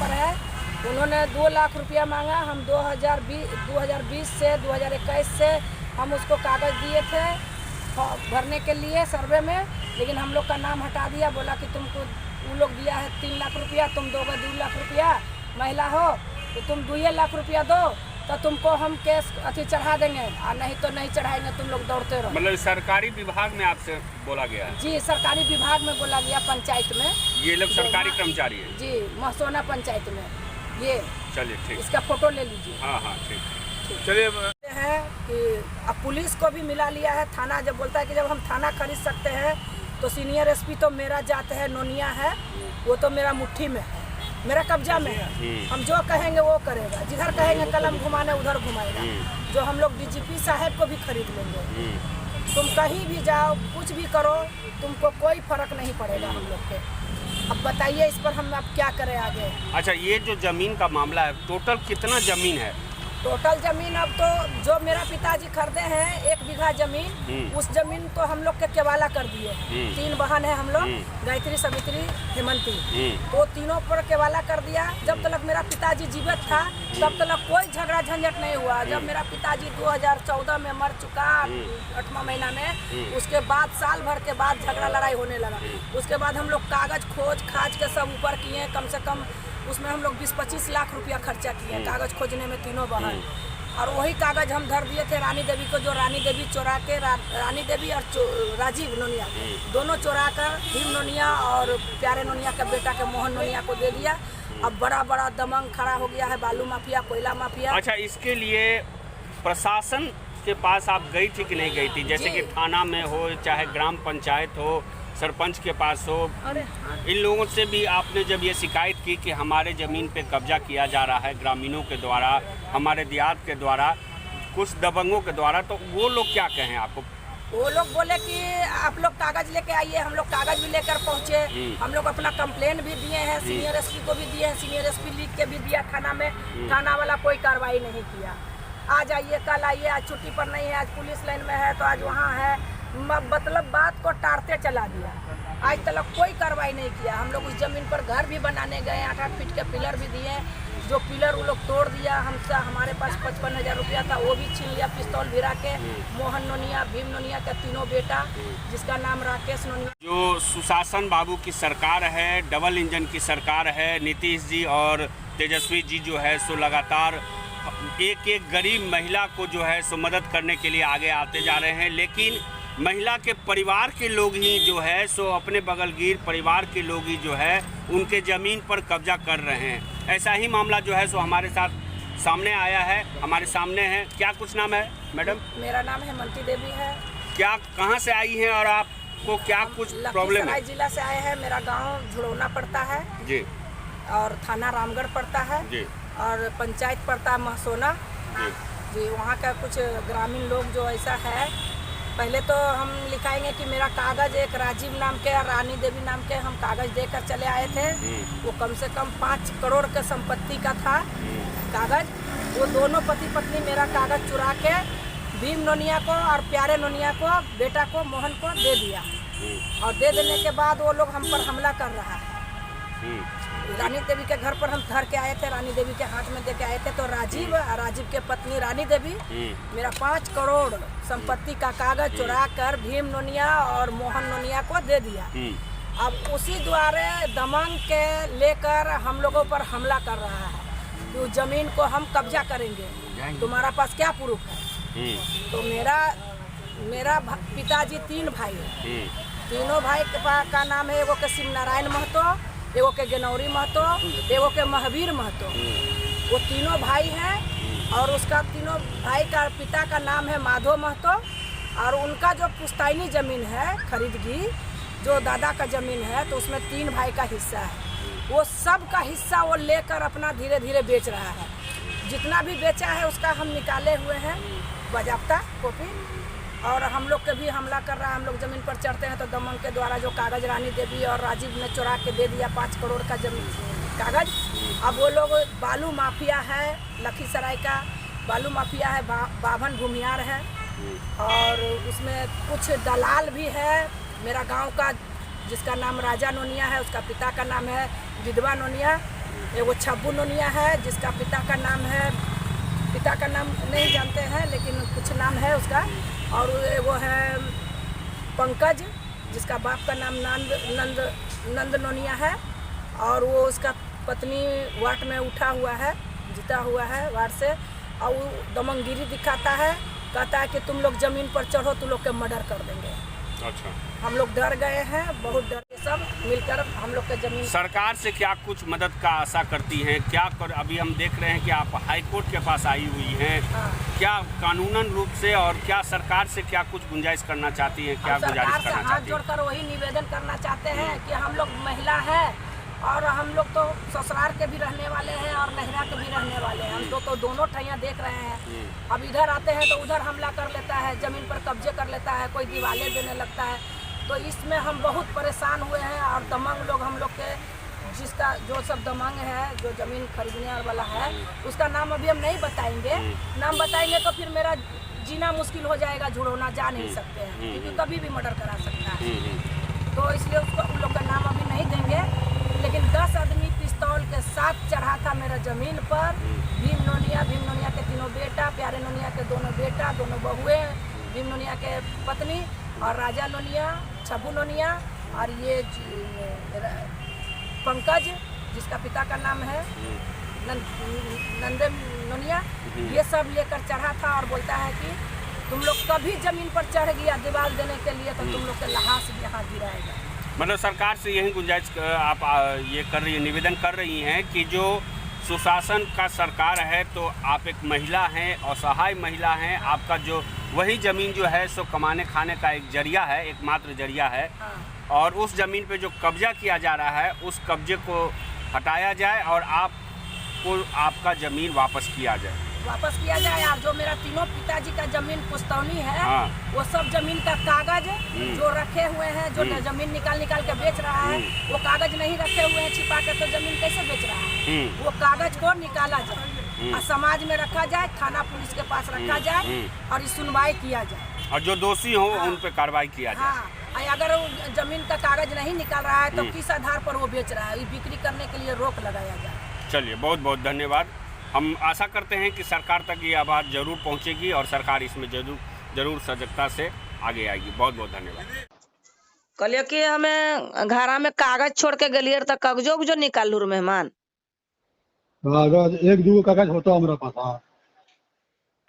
पर है। उन्होंने 2 लाख रुपया मांगा। हम 2020 से 2021 से हम उसको कागज़ दिए थे भरने के लिए सर्वे में, लेकिन हम लोग का नाम हटा दिया। बोला कि तुमको वो लोग दिया है 3 लाख रुपया, तुम दोगे 2 लाख रुपया, महिला हो तो तुम 2 लाख रुपया दो तो तुमको हम केस चढ़ा देंगे, और नहीं तो नहीं चढ़ाएंगे, तुम लोग दौड़ते रहो। मतलब सरकारी विभाग में आपसे बोला गया है? जी, सरकारी विभाग में बोला गया, पंचायत में। ये लोग सरकारी कर्मचारी है? जी, महसोना पंचायत में। ये चलिए ठीक, इसका फोटो ले लीजिए। हाँ हाँ ठीक। चलिए है कि अब पुलिस को भी मिला लिया है। थाना जब बोलता है कि जब हम थाना खरीद सकते हैं तो सीनियर एसपी तो मेरा जात है, नोनिया है, वो तो मेरा मुट्ठी में है, मेरा कब्जा में है। हम जो कहेंगे वो करेगा, जिधर कहेंगे कलम घुमाने उधर घुमाएगा। जो हम लोग डीजीपी साहब को भी खरीद लेंगे। तुम कहीं भी जाओ, कुछ भी करो, तुमको कोई फर्क नहीं पड़ेगा हम लोग के। अब बताइए इस पर हम अब क्या करें आगे। अच्छा, ये जो जमीन का मामला है, टोटल कितना जमीन है? टोटल जमीन अब तो जो मेरा पिताजी खरीदे हैं 1 बीघा जमीन, उस जमीन तो हम लोग के केवाला कर दिए। 3 बहन है हम लोग, गायत्री, सवित्री, हेमंती, तो तीनों पर केवाला कर दिया। जब तक मेरा पिताजी जीवित था तब तक कोई झगड़ा झंझट नहीं हुआ। जब मेरा पिताजी 2014 में मर चुका, 8वां महीना में, उसके बाद साल भर के बाद झगड़ा लड़ाई होने लगा। उसके बाद हम लोग कागज खोज खाज के सब ऊपर किए। कम से कम उसमें हम लोग 20-25 लाख रुपया खर्चा किए कागज खोजने में, तीनों बहन। और वही कागज हम धर दिए थे रानी देवी को, जो रानी देवी चोरा के, रानी देवी और राजीव नोनिया दोनों चोरा कर भीम नोनिया और प्यारे नोनिया का बेटा के मोहन नोनिया को दे दिया। अब बड़ा बड़ा दमंग खड़ा हो गया है, बालू माफिया, कोयला माफिया। अच्छा, इसके लिए प्रशासन के पास आप गई थी कि नहीं गई थी? जैसे कि थाना में हो, चाहे ग्राम पंचायत हो, सरपंच के पास हो, इन लोगों से भी आपने जब ये शिकायत की कि हमारे ज़मीन पे कब्जा किया जा रहा है ग्रामीणों के द्वारा, हमारे देहात के द्वारा, कुछ दबंगों के द्वारा, तो वो लोग क्या कहें आपको? वो लोग बोले कि आप लोग कागज लेके आइए। हम लोग कागज भी लेकर पहुँचे। हम लोग अपना कंप्लेन भी दिए हैं, सीनियर एसपी को भी दिए हैं, सीनियर एसपी लिख के भी दिया थाना में। थाना वाला कोई कार्रवाई नहीं किया। आज आइए, कल आइए, आज छुट्टी पर नहीं है, आज पुलिस लाइन में है तो आज वहाँ है, मतलब बात को टारते चला दिया। आज तक कोई कार्रवाई नहीं किया। हम लोग उस जमीन पर घर भी बनाने गए, 8-8 फीट के पिलर भी दिए। जो पिलर वो लोग तोड़ दिया हमसे। हमारे पास 55,000 रुपया था, वो भी छीन लिया पिस्तौल भिरा के। मोहन नोनिया, भीम नोनिया का तीनों बेटा, जिसका नाम राकेश नोनिया। जो सुशासन बाबू की सरकार है, डबल इंजन की सरकार है, नीतीश जी और तेजस्वी जी जो है सो लगातार एक एक गरीब महिला को जो है सो मदद करने के लिए आगे आते जा रहे हैं। लेकिन महिला के परिवार के लोग ही जो है सो अपने बगलगीर परिवार के लोग ही जो है उनके ज़मीन पर कब्जा कर रहे हैं। ऐसा ही मामला जो है सो हमारे साथ सामने आया है, हमारे सामने है। क्या कुछ नाम है मैडम? मेरा नाम हेमंती देवी है। क्या, कहाँ से आई हैं और आपको क्या कुछ प्रॉब्लम है? जिला से आए हैं। मेरा गाँव झुड़ौना पड़ता है जी, और थाना रामगढ़ पड़ता है जी, और पंचायत पड़ता है महसोना जी। वहाँ का कुछ ग्रामीण लोग जो ऐसा है, पहले तो हम लिखाएंगे कि मेरा कागज एक राजीव नाम के और रानी देवी नाम के हम कागज देकर चले आए थे। वो कम से कम 5 करोड़ के संपत्ति का था कागज। वो दोनों पति पत्नी मेरा कागज चुरा के भीम नोनिया को और प्यारे नोनिया को, बेटा को, मोहन को दे दिया। और दे देने के बाद वो लोग हम पर हमला कर रहा है। रानी देवी के घर पर हम धर के आए थे, रानी देवी के हाथ में दे के आए थे। तो राजीव के पत्नी रानी देवी मेरा 5 करोड़ संपत्ति का कागज चुरा कर भीम नोनिया और मोहन नोनिया को दे दिया। अब उसी द्वारा दमंग के लेकर हम लोगों पर हमला कर रहा है। तो जमीन को हम कब्जा करेंगे, तुम्हारा पास क्या प्रूफ है? तो मेरा पिताजी 3 भाई है। तीनों भाई का नाम है, एगो के शिव नारायण महतो, एगो के गेनौरी महतो, एगो के महावीर महतो। वो तीनों भाई हैं। और उसका तीनों भाई का पिता का नाम है माधव महतो। और उनका जो पुश्तैनी ज़मीन है खरीदगी, जो दादा का ज़मीन है, तो उसमें 3 भाई का हिस्सा है। वो सब का हिस्सा वो लेकर अपना धीरे धीरे बेच रहा है। जितना भी बेचा है उसका हम निकाले हुए हैं बाज़ाब्ता कॉपी। और हम लोग के भी हमला कर रहा है। हम लोग ज़मीन पर चढ़ते हैं तो दमंग के द्वारा जो कागज़ रानी देवी और राजीव ने चुरा के दे दिया 5 करोड़ का जमीन कागज़। अब वो लोग बालू माफिया है, लखीसराय का बालू माफिया है, बाभन भूमियार है। और उसमें कुछ दलाल भी है। मेरा गांव का जिसका नाम राजा नोनिया है, उसका पिता का नाम है विधवा नोनिया। एगो छब्बू नोनिया है जिसका पिता का नाम नहीं जानते हैं, लेकिन कुछ नाम है उसका। और एगो है पंकज जिसका बाप का नाम नंद नोनिया है, और वो उसका पत्नी वार्ड में उठा हुआ है, जीता हुआ है वार्ड से। और वो दमनगिरी दिखाता है, कहता है कि तुम लोग जमीन पर चढ़ो, तुम लोग के मर्डर कर देंगे। अच्छा, हम लोग डर गए हैं, बहुत डर के सब मिलकर हम लोग के जमीन। सरकार से क्या कुछ मदद का आशा करती हैं? अभी हम देख रहे हैं कि आप हाई कोर्ट के पास आई हुई हैं। हाँ। क्या कानूनन रूप से और क्या सरकार से क्या कुछ गुंजाइश करना चाहती हैं? क्या गुजारिश सरकार से करना हाथ चाहती हैं? जोड़कर वही निवेदन करना चाहते हैं कि हम लोग महिला है और हम लोग तो ससुराल के भी रहने वाले हैं और नहरा के भी रहने वाले हैं। हम तो दोनों ठैया देख रहे हैं। अब इधर आते हैं तो उधर हमला कर लेता है, जमीन पर कब्जे कर लेता है, कोई दीवारें देने लगता है। तो इसमें हम बहुत परेशान हुए हैं। और दमंग लोग हम लोग के, जिसका जो सब दमंग है, जो ज़मीन खरीदने वाला है, उसका नाम अभी हम नहीं बताएंगे। नाम बताएंगे तो फिर मेरा जीना मुश्किल हो जाएगा, जुड़ोना जा नहीं सकते हैं, क्योंकि कभी भी मर्डर करा सकता है। तो इसलिए उसको उन लोग का नाम अभी नहीं देंगे। लेकिन 10 आदमी पिस्तौल के साथ चढ़ा था मेरा ज़मीन पर। भीम नोनिया के 3 बेटा, प्यारे नोनिया के 2 बेटा, 2 बहुएँ, भीम नोनिया के पत्नी, और राजा नोनिया, छब्बू नोनिया, और ये पंकज जिसका पिता का नाम है नंद नोनिया, ये सब लेकर चढ़ा था। और बोलता है कि तुम लोग कभी जमीन पर चढ़ गया दीवार देने के लिए तो तुम लोग के लाश यहाँ गिराएगा। मतलब सरकार से यही गुंजाइश आप ये कर रही है, निवेदन कर रही हैं कि जो सुशासन का सरकार है, तो आप एक महिला हैं, असहाय महिला हैं, आपका जो वही ज़मीन जो है सो कमाने खाने का एक जरिया है, एकमात्र जरिया है। हाँ। और उस ज़मीन पे जो कब्जा किया जा रहा है, उस कब्जे को हटाया जाए और आपको आपका ज़मीन वापस किया जाए। और जो मेरा तीनों पिताजी का जमीन पुश्तौनी है, हाँ। वो सब जमीन का कागज जो रखे हुए हैं, जो जमीन निकाल के बेच रहा है, वो कागज नहीं रखे हुए हैं छिपा के, तो जमीन कैसे बेच रहा है? वो कागज को निकाला जाए और समाज में रखा जाए, थाना पुलिस के पास रखा जाए और इस सुनवाई किया जाए, और जो दोषी हो हाँ। उन पे कार्रवाई किया जाए। हाँ, अगर वो जमीन का कागज नहीं निकाल रहा है तो किस आधार पर वो बेच रहा है, ये बिक्री करने के लिए रोक लगाया जाए। चलिए, बहुत बहुत धन्यवाद। हम आशा करते हैं कि सरकार तक ये आवाज़ जरूर पहुंचेगी और सरकार इसमें जरूर सजगता से आगे आएगी। बहुत बहुत धन्यवाद। कहलिए कि हमें घरा में कागज छोड़ के गलियर तक कागजो जो निकाल लू मेहमान। कागज 1-2 कागज होता हमारा पास। हाँ,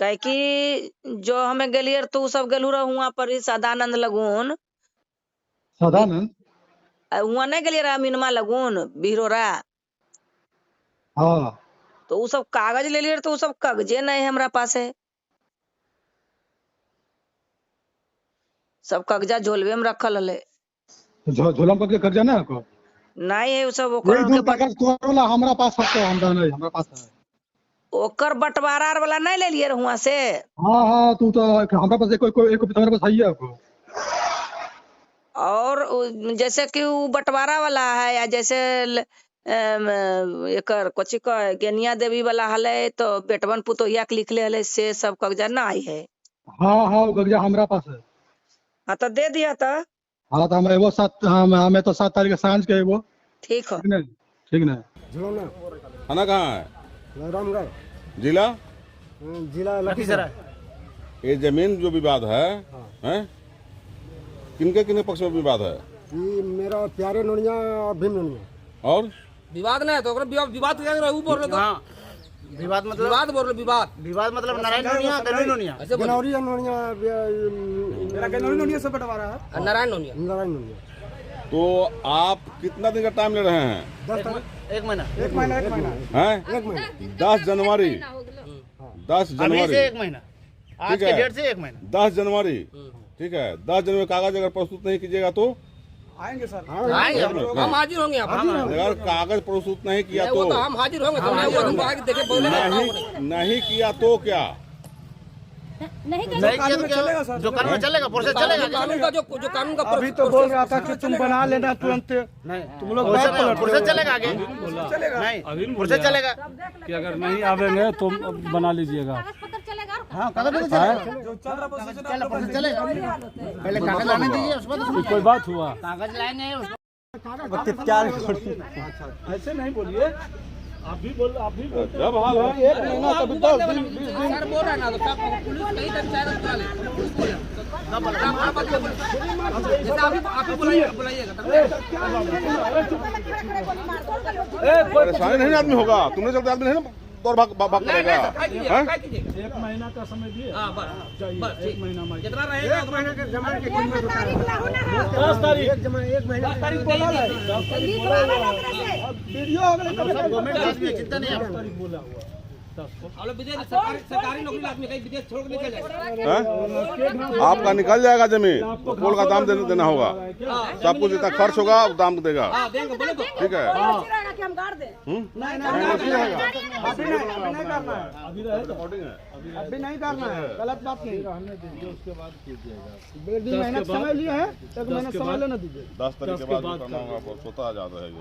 कहे कि जो हमें गलियर तो सब गलू रहा पर ही सदानंद लगून, सदानंद। हुआ नहीं गलियर अमीनमा लगून बिहरोरा, हाँ, तो वो सब कागज ले लिए, तो वो सब कागजे नहीं है हमारा पास है। सब कागजा झोलवे में रखल है। झोला में करके कर्जा नहीं आपको? नहीं है वो सब। 1-2 कागज तोड़ला हमारा पास है, हमरा नहीं, हमारा पास है। ओकर बंटवारा वाला नहीं ले लिए हुआ से। हाँ, तू तो हमारे पास एक तुम्हारे पास है आपको। और जैसे कि वो बंटवारा वाला है, या जैसे एकर कोची का गेनिया देवी वाला हले, तो बेटवन पुतोहिया के लिखले हले, से सब कागजा ना आई है। हाँ, वो कागजा हमारा पास है। हाँ, तो दे दिया था। हाँ, तो हम एगो 7 तारीख के सांझ के एगो। ठीक है, ठीक ना। थाना कहाँ है? रामगढ़ जिला लखीसराय। ये जमीन जो विवाद है, हैं? किनके पक्ष में विवाद है? ये मेरा प्यारे नोनिया और भीम नोनिया। और विवाद नहीं तो विवाद क्या रहा, वो बोल रहे तो। हाँ, विवाद मतलब विवाद मतलब नारायण नोनिया, गनौरी नोनिया, ऐसे बोल। गनौरी नोनिया, मेरा गनौरी नोनिया से बंटवारा है, नारायण नोनिया। तो आप कितना दिन का टाइम ले रहे हैं? 1 महीना। हैं? 10 जनवरी 10 जनवरी से 1 महीना, आज के डेट से 1 महीना। 10 जनवरी, ठीक है। 10 जनवरी कागज अगर प्रस्तुत नहीं कीजिएगा तो आएंगे सर, आएंगे हम हाजिर होंगे। अगर कागज प्रस्तुत नहीं किया वो तो तो हम हाजिर होंगे। नहीं किया तो क्या? नहीं चलेगा सर, जो कानून चलेगा, प्रोसेस चलेगा। कानून का जो कानून का अभी तो बोल रहा था कि तुम बना लेना तुरंत। नहीं, तुम लोग प्रोसेस चलेगा आगे, नहीं प्रोसेस चलेगा कि अगर नहीं आवेंगे तो बना लीजिएगा। हाँ, कागज चलेगा। पहले कागज लाने दीजिए, उसके बाद कोई बात हुआ? कागज लाएंगे। ऐसे नहीं बोलिए। आप भी बोल आप भी जब हाल है एक महीना कभी 10 दिन 20 दिन सर बोल रहा है ना तो सब पुलिस कहीं तक चाहे बुला ले पुलिस बोले जैसे आप ही बुलाइएगा परेशानी नहीं ना आदमी होगा, तुमने चलते आदमी नहीं ना दौड़ भाग करेगा। हैं? एक महीना का समय दिए। हाँ बस चाहिए बस एक महीना में जितना रहेगा उतना 10 तारीख एक महीना 10 तारीख बोला है। अब वीडियो अगले गवर्नमेंट आदमी है, चिंता नहीं है बोला हुआ 10 को। और विदेश सरकारी नौकरी आदमी कहीं विदेश छोड़ के निकल जाएगा हैं? आपका निकल जाएगा जमीन, तो पोल का दाम देना होगा, सब कुछ जितना खर्च होगा वो दाम देगा। हाँ देंगे बोले तो ठीक है। कि हम गाड़ दें अभी नहीं करना है, अभी रहेगा अभी नहीं करना है, गलत बात नहीं। रहने दीजिए, उसके बाद कीजिएगा। 1 दिन महीना समय लिया है, 1 महीना समय लेना दीजिए। 10 तारीख के बाद जो करना होगा वो स्वतः आजाद है ये।